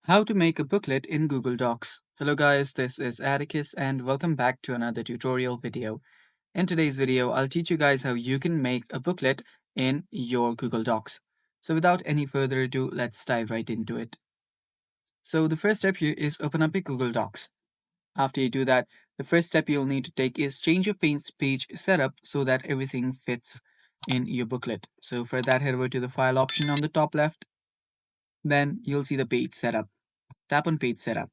How to make a booklet in Google Docs. Hello guys, this is Atticus and welcome back to another tutorial video. In today's video, I'll teach you guys how you can make a booklet in your Google Docs. So without any further ado, let's dive right into it. So the first step here is open up your Google Docs. After you do that, the first step you'll need to take is change your page setup so that everything fits in your booklet. So for that, head over to the file option on the top left. Then you'll see the page setup. Tap on page setup.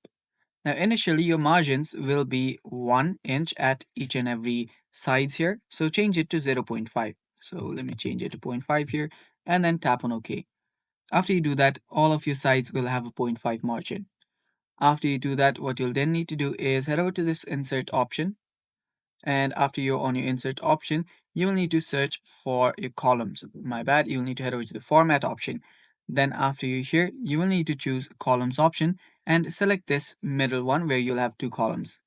Now, initially, your margins will be 1 inch at each and every sides here. So change it to 0.5. So let me change it to 0.5 here and then tap on OK. After you do that, all of your sides will have a 0.5 margin. After you do that, what you'll then need to do is head over to this insert option. And after you're on your insert option, you will need to search for your columns. My bad, you'll need to head over to the format option. Then after you're here, you will need to choose columns option and select this middle one where you'll have two columns.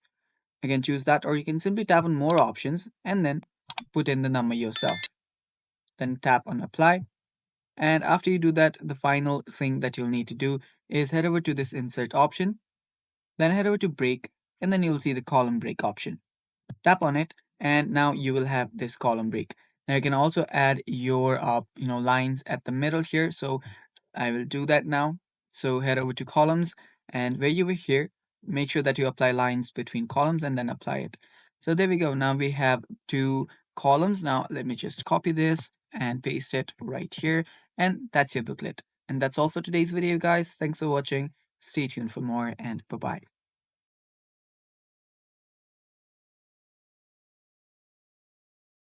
Again, choose that, or you can simply tap on more options and then put in the number yourself. Then tap on apply. And after you do that, the final thing that you'll need to do is head over to this insert option, then head over to break, and then you'll see the column break option. Tap on it and now you will have this column break. Now you can also add your lines at the middle here, so I will do that now. So head over to columns, and where you were here, make sure that you apply lines between columns and then apply it. So there we go. Now we have two columns. Now let me just copy this and paste it right here, and that's your booklet. And that's all for today's video, guys. Thanks for watching. Stay tuned for more, and bye bye.